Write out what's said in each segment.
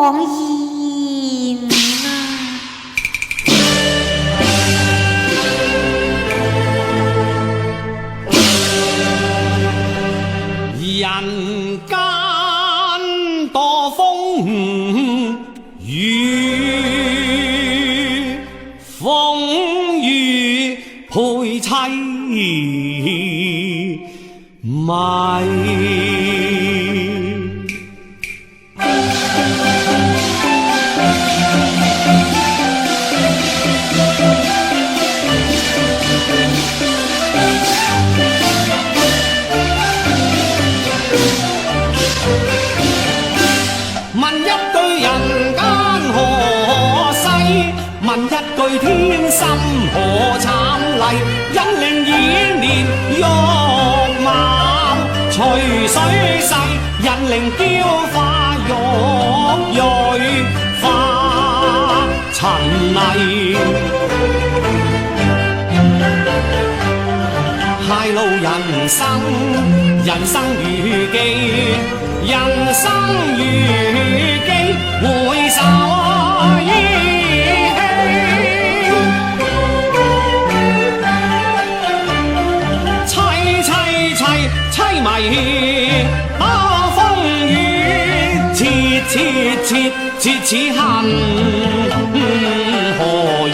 講言啊！人間多風雨，風雨配妻迷。問一句人間何世？問一句天心何慘麗？因令演年玉貌隨水逝，因令嬌花玉蕊化塵泥。偕老人生，人生如寄，人生如寄，回首依稀，凄迷風雨，切似恨何雨？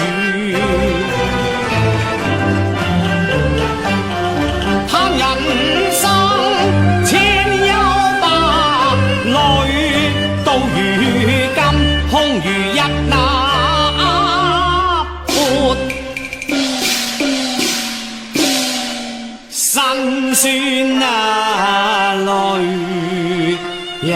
嘆人生千憂百慮，到如今空如一粒潑辛酸淚呀！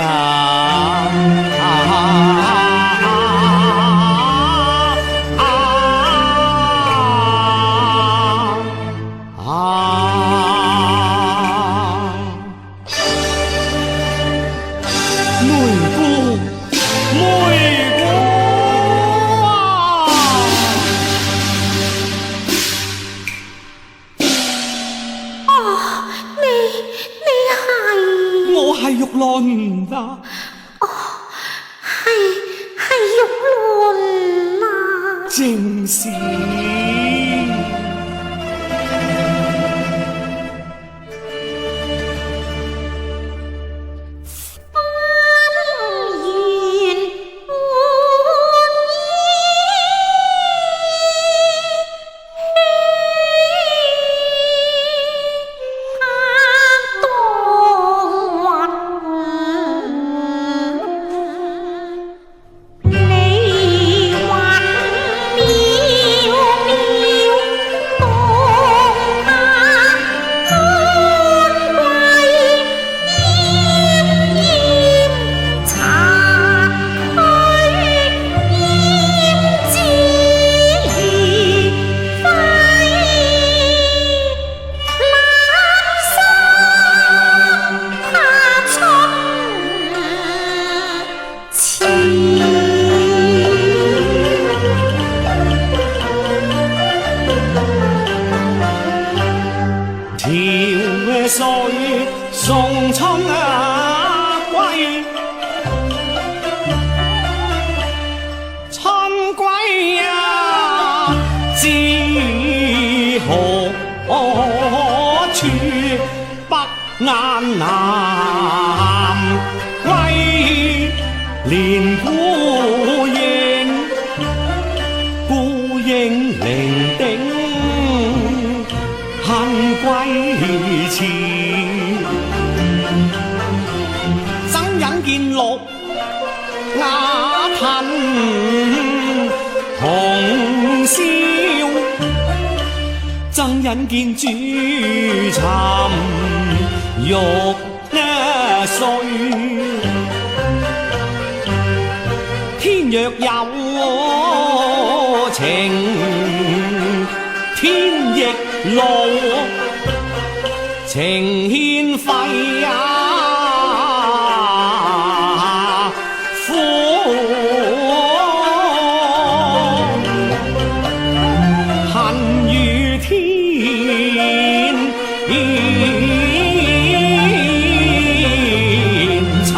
係玉麟啊！哦，係玉麟啊！正是。水送春歸，春歸啊，知何處？北雁南歸，連孤影伶仃恨歸遲。怎忍見綠鴉吞紅燒，怎忍見朱沉玉碎。天若有情天亦老，情牽肺苦恨與天齊。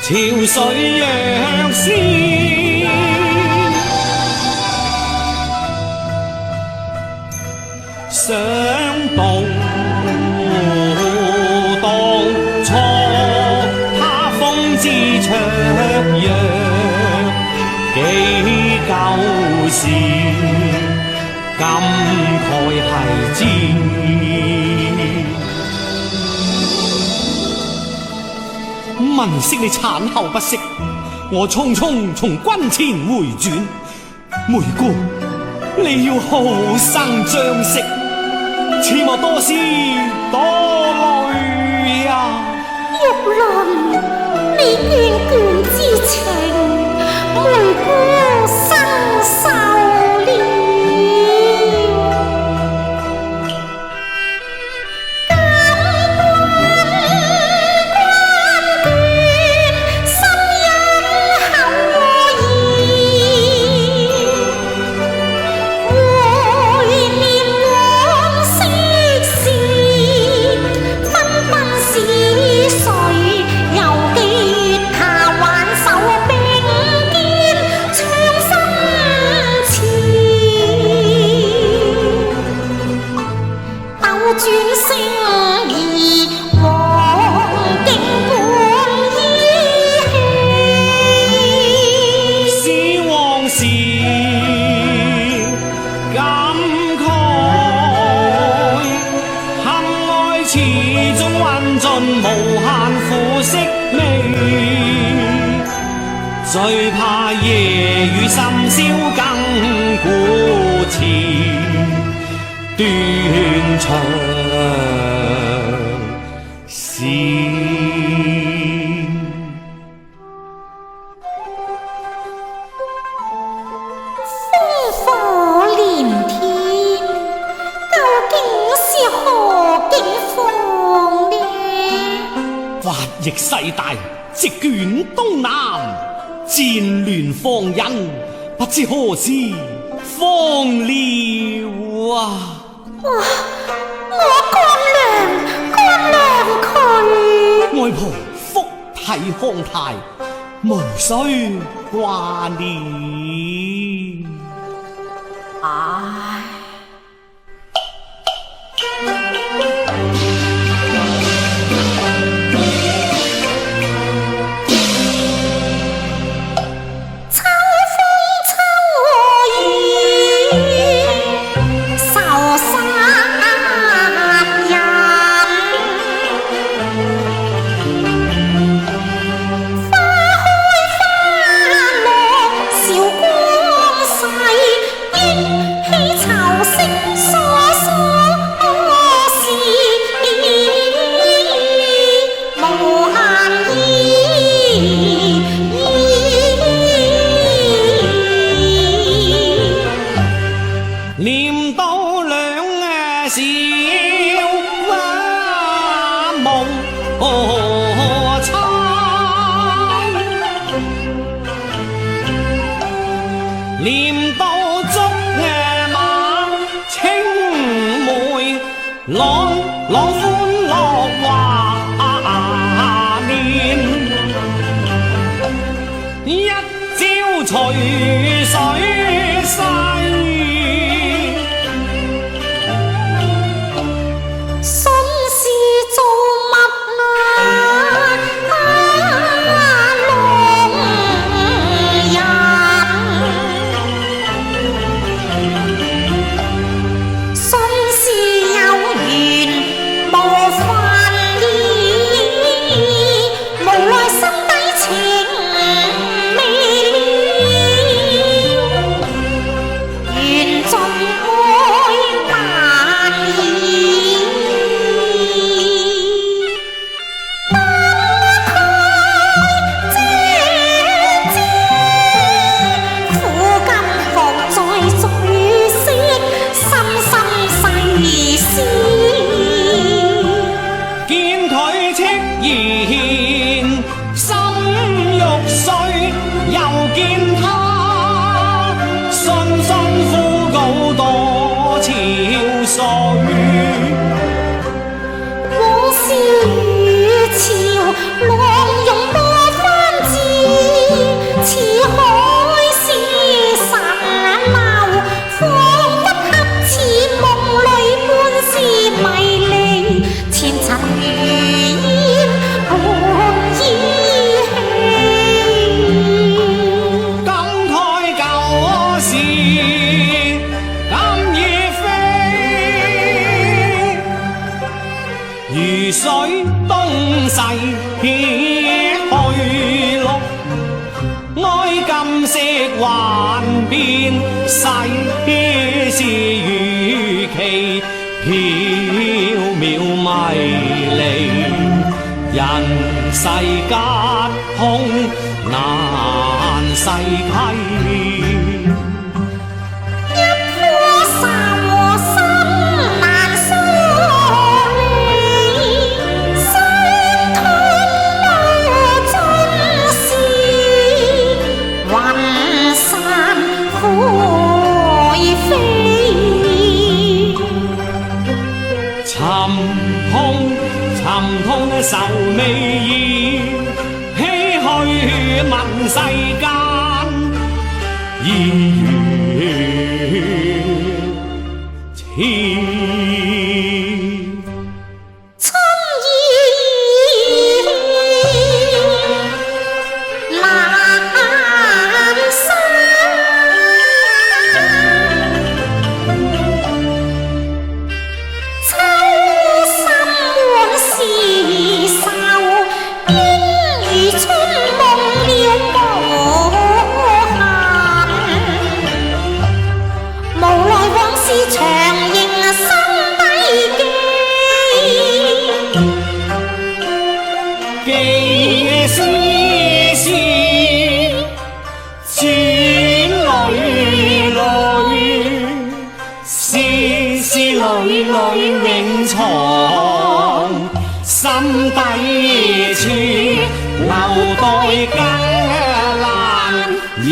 潮水若是想到當初他風姿綽約，幾舊事感慨係知。聞悉你產後不適，我匆匆從軍前回轉。梅姑，你要好生將息，切莫多思多慮啊！玉麟，你眷眷之情，梅姑生受了。最怕夜雨深宵更古詞斷腸線。烽火連天，究竟是何境況呢？法逆世大，席捲東南。戰亂放刃，不知何時方了啊！我乾糧佢。外婆福體康泰，無需掛念。唉。念到竹馬青梅，朗朗歡樂華年，一朝隨水逝。塵如煙半依稀。感慨舊時今已非，如水東逝撇去綠，哀今色幻變，世事如棋飄渺迷離，人世間空難細溪。沉痛愁未已，唏噓問世間，已如痴。永藏心底處，留待更難人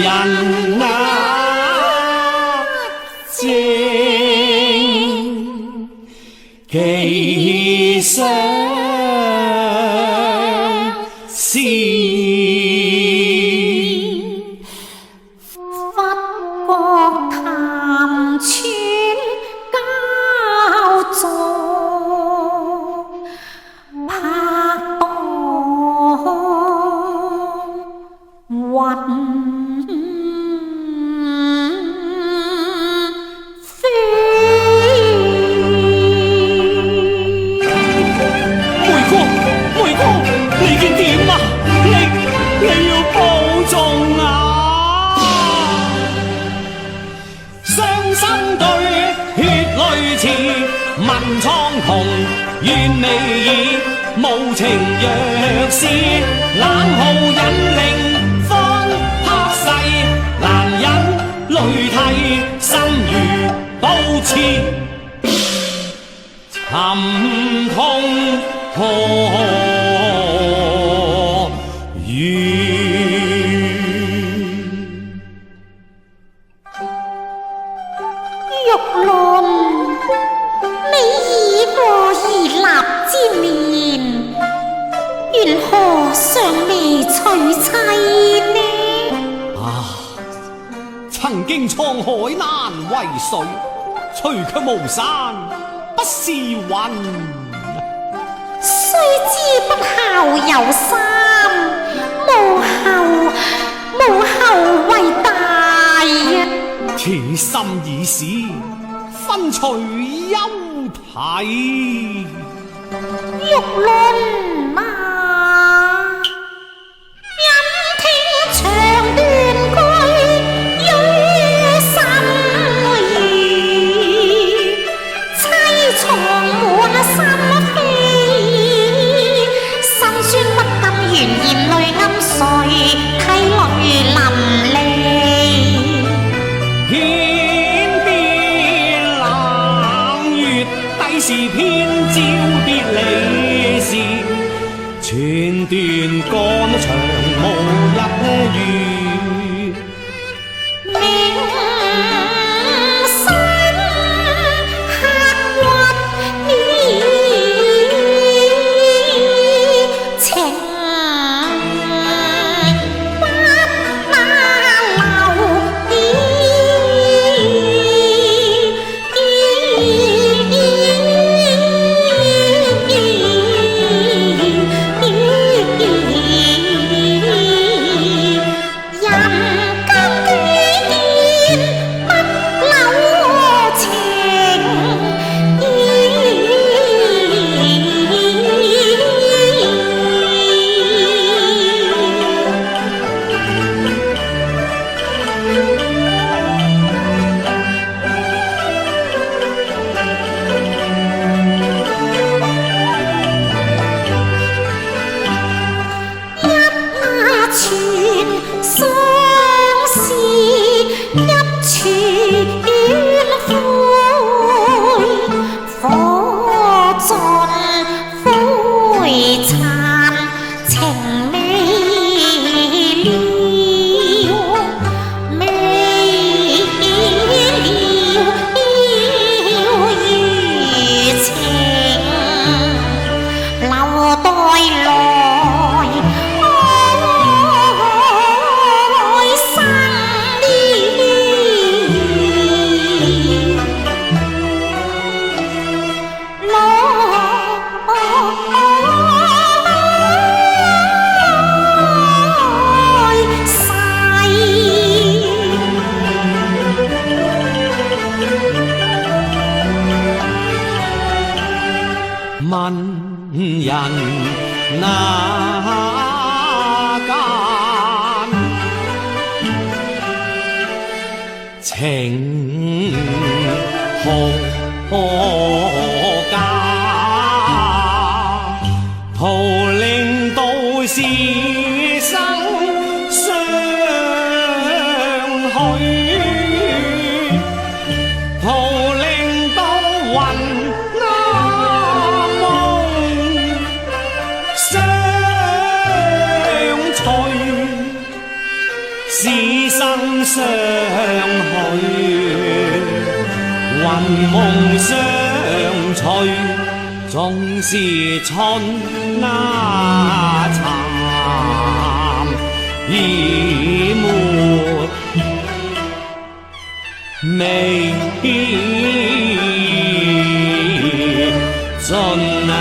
記相思。佛國潭村問蒼穹願未已，無情若是冷酷引領方刻世，難忍淚涕心如刀刺，沉痛何緣何尚未娶妻呢？曾經滄海難為水，除卻巫山不是雲。雖知不孝有三，無後為大呀。此心已死，分隨休啼。玉輪啊，任聽長斷句於心語，凄愴滿心扉，心酸不甘願眼淚暗垂，涕淚淋漓。天邊冷月低時偏照別離時，寸斷肝腸無一語。人那間，情何價？徒令到是生相許，徒令到魂那夢相隨，是生相許，魂夢相隨。縱是春那殘已沒未盡啊！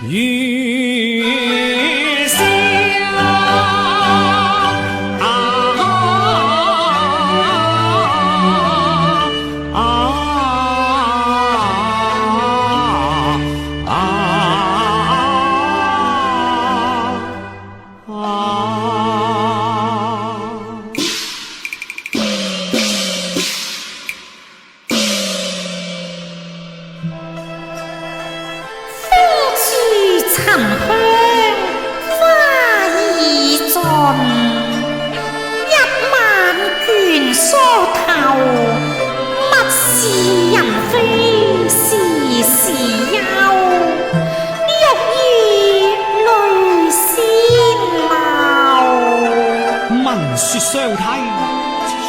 如是沉香花已盡，一萬卷梳頭，物是人非時時休，欲語淚先流。聞說相契春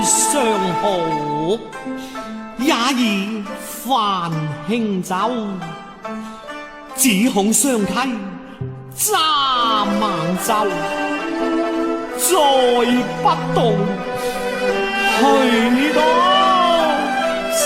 相好，也宜泛輕酒。只恐相契揸晚舟，再不動去到手。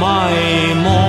迷惘。